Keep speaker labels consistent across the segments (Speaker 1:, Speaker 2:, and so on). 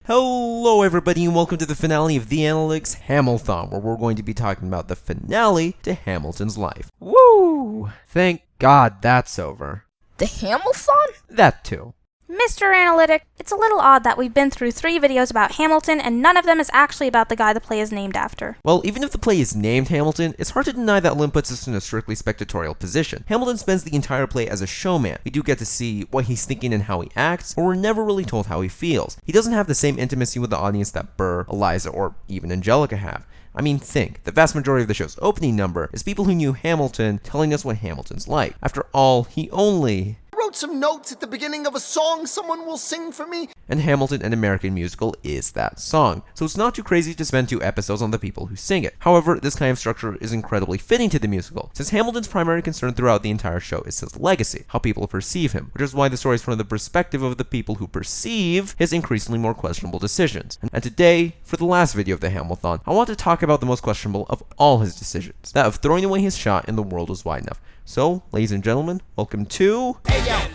Speaker 1: Hello everybody and welcome to the finale of the Analytic's Hamilthon, where we're going to be talking about the finale to Hamilton's life. Woo! Thank God that's over.
Speaker 2: The Hamilthon?
Speaker 1: That too.
Speaker 3: Mr. Analytic, it's a little odd that we've been through 3 videos about Hamilton and none of them is actually about the guy the play is named after.
Speaker 1: Well, even if the play is named Hamilton, it's hard to deny that Lin puts us in a strictly spectatorial position. Hamilton spends the entire play as a showman. We do get to see what he's thinking and how he acts, but we're never really told how he feels. He doesn't have the same intimacy with the audience that Burr, Eliza, or even Angelica have. I mean, think, the vast majority of the show's opening number is people who knew Hamilton telling us what Hamilton's like. After all, he only
Speaker 4: wrote some notes at the beginning of a song someone will sing for me.
Speaker 1: And Hamilton, an American musical, is that song. So it's not too crazy to spend 2 episodes on the people who sing it. However, this kind of structure is incredibly fitting to the musical, since Hamilton's primary concern throughout the entire show is his legacy, how people perceive him, which is why the story is from the perspective of the people who perceive his increasingly more questionable decisions. And today, for the last video of the Hamilthon, I want to talk about the most questionable of all his decisions, that of throwing away his shot and the world was wide enough. So, ladies and gentlemen, welcome to
Speaker 4: A-L-E-X-A-N-D-E-R.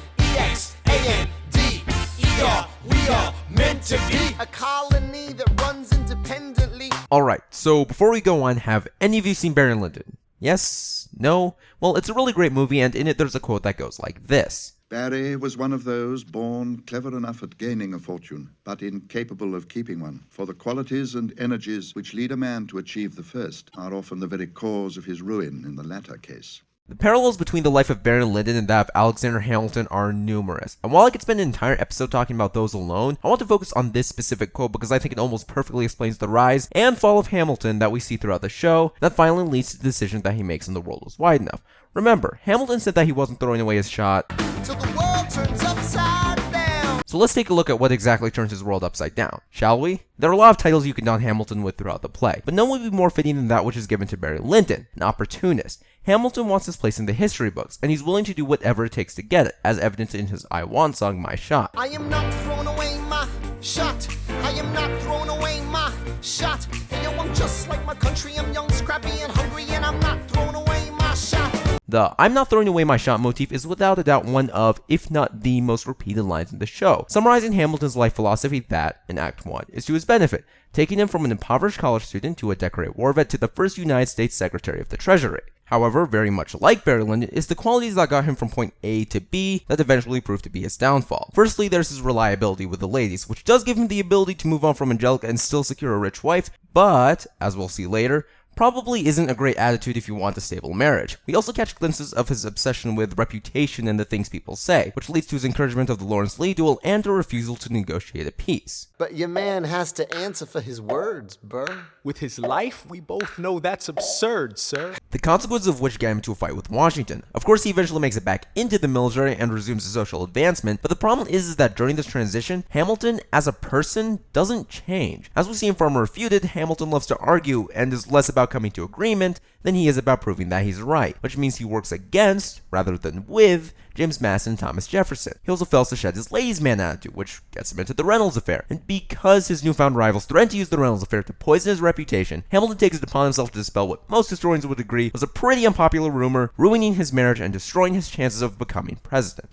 Speaker 4: We are meant to be a colony that runs independently.
Speaker 1: Alright, so before we go on, have any of you seen Barry Lyndon? Yes? No? Well, it's a really great movie, and in it there's a quote that goes like this.
Speaker 5: Barry was one of those born clever enough at gaining a fortune, but incapable of keeping one. For the qualities and energies which lead a man to achieve the first are often the very cause of his ruin in the latter case.
Speaker 1: The parallels between the life of Barry Lyndon and that of Alexander Hamilton are numerous, and while I could spend an entire episode talking about those alone, I want to focus on this specific quote because I think it almost perfectly explains the rise and fall of Hamilton that we see throughout the show that finally leads to the decision that he makes when the world was wide enough. Remember, Hamilton said that he wasn't throwing away his shot,
Speaker 4: Till the world turns upside down.
Speaker 1: so let's take a look at what exactly turns his world upside down, shall we? There are a lot of titles you can don Hamilton with throughout the play, but none would be more fitting than that which is given to Barry Lyndon, an opportunist. Hamilton wants his place in the history books, and he's willing to do whatever it takes to get it, as evidenced in his I Want song, My Shot.
Speaker 4: I am not throwing away my shot. I am not throwing away my shot. Yo, I'm just like my country. I'm young, scrappy, and hungry, and I'm not throwing away my shot.
Speaker 1: The I'm not throwing away my shot motif is without a doubt one of, if not the most repeated lines in the show, summarizing Hamilton's life philosophy that, in Act 1, is to his benefit, taking him from an impoverished college student to a decorated war vet to the first United States Secretary of the Treasury. However, very much like Barry Lyndon, is the qualities that got him from point A to B that eventually proved to be his downfall. Firstly, there's his reliability with the ladies, which does give him the ability to move on from Angelica and still secure a rich wife, but, as we'll see later, probably isn't a great attitude if you want a stable marriage. We also catch glimpses of his obsession with reputation and the things people say, which leads to his encouragement of the Lawrence Lee duel and a refusal to negotiate a peace.
Speaker 4: But your man has to answer for his words, Burr.
Speaker 6: With his life, we both know that's absurd, sir.
Speaker 1: The consequences of which get him into a fight with Washington. Of course, he eventually makes it back into the military and resumes his social advancement, but the problem is that during this transition, Hamilton, as a person, doesn't change. As we see in Farmer Refuted, Hamilton loves to argue and is less about coming to agreement than he is about proving that he's right, which means he works against, rather than with, James Madison and Thomas Jefferson. He also fails to shed his ladies' man attitude, which gets him into the Reynolds affair. And because his newfound rivals threaten to use the Reynolds affair to poison his reputation, Hamilton takes it upon himself to dispel what most historians would agree was a pretty unpopular rumor, ruining his marriage and destroying his chances of becoming president.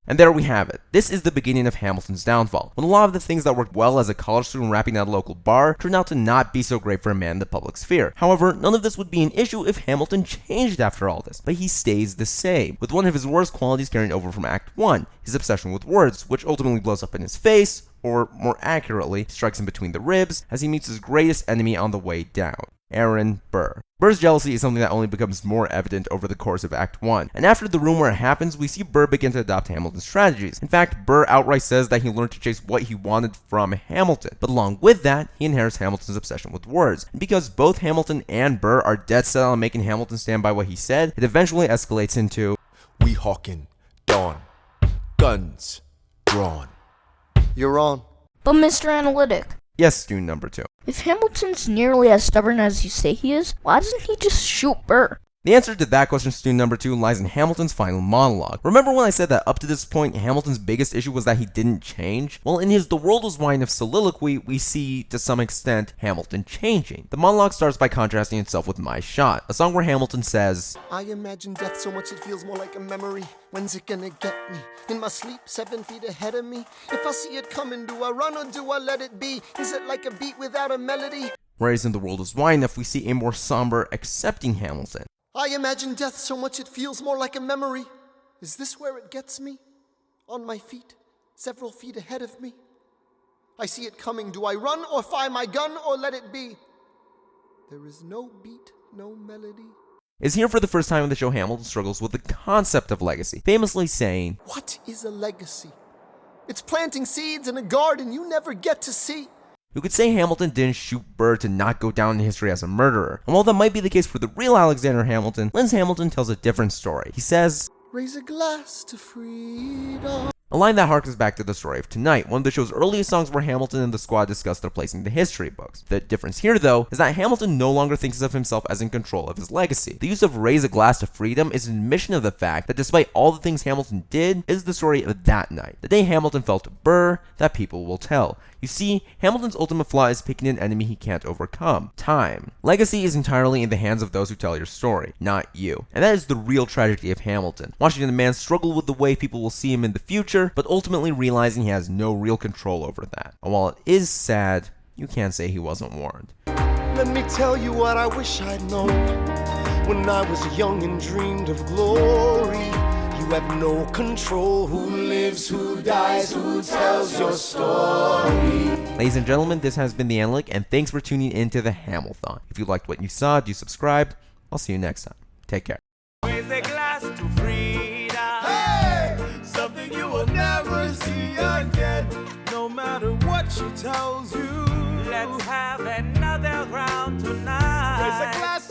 Speaker 1: And there we have it. This is the beginning of Hamilton's downfall, when a lot of the things that worked well as a college student rapping at a local bar turned out to not be so great for a man in the public sphere. However, none of this would be an issue if Hamilton changed after all this, but he stays the same, with one of his worst qualities carrying over from Act 1, his obsession with words, which ultimately blows up in his face, or more accurately, strikes him between the ribs as he meets his greatest enemy on the way down, Aaron Burr. Burr's jealousy is something that only becomes more evident over the course of Act 1, and after the room where it happens, we see Burr begin to adopt Hamilton's strategies. In fact, Burr outright says that he learned to chase what he wanted from Hamilton, but along with that, he inherits Hamilton's obsession with words. And because both Hamilton and Burr are dead set on making Hamilton stand by what he said, it eventually escalates into,
Speaker 6: We hawkin' dawn, guns drawn.
Speaker 4: You're on.
Speaker 2: But Mr. Analytic,
Speaker 1: yes, student number 2.
Speaker 2: if Hamilton's nearly as stubborn as you say he is, why doesn't he just shoot Burr?
Speaker 1: The answer to that question, student number 2, lies in Hamilton's final monologue. Remember when I said that up to this point, Hamilton's biggest issue was that he didn't change? Well, in his The World Was Wine of soliloquy, we see, to some extent, Hamilton changing. The monologue starts by contrasting itself with My Shot, a song where Hamilton says,
Speaker 4: I imagine death so much it feels more like a memory. When's it gonna get me? In my sleep, 7 feet ahead of me. If I see it coming, do I run or do I let it be? Is it like a beat without a melody?
Speaker 1: Whereas in The World Is Wine Enough, we see a more somber, accepting Hamilton.
Speaker 4: I imagine death so much it feels more like a memory. Is this where it gets me? On my feet, several feet ahead of me. I see it coming. Do I run or fire my gun or let it be? There is no beat, no melody.
Speaker 1: Is here for the first time in the show Hamilton struggles with the concept of legacy, famously saying,
Speaker 4: What is a legacy? It's planting seeds in a garden you never get to see.
Speaker 1: You could say Hamilton didn't shoot Burr to not go down in history as a murderer. And while that might be the case for the real Alexander Hamilton, Lynn's Hamilton tells a different story. He says,
Speaker 4: Raise a glass to freedom.
Speaker 1: a line that harkens back to the story of Tonight, one of the show's earliest songs where Hamilton and the squad discuss their place in the history books. The difference here, though, is that Hamilton no longer thinks of himself as in control of his legacy. The use of Raise a Glass to Freedom is an admission of the fact that despite all the things Hamilton did, it is the story of that night, the day Hamilton fell to Burr, that people will tell. You see, Hamilton's ultimate flaw is picking an enemy he can't overcome: time. Legacy is entirely in the hands of those who tell your story, not you. And that is the real tragedy of Hamilton, watching the man struggle with the way people will see him in the future, but ultimately realizing he has no real control over that. And while it is sad, you can't say he wasn't warned.
Speaker 4: Let me tell you what I wish I'd known when I was young and dreamed of glory. You have no control. Who lives, who dies, who tells your story?
Speaker 1: Ladies and gentlemen, this has been the Analytic, and thanks for tuning in to the Hamilthon. If you liked what you saw, do subscribe. I'll see you next time. Take care.
Speaker 7: Raise a glass to freedom. Hey! Something you will never see again. No matter what she tells you. Let's have another round tonight. Raise a glass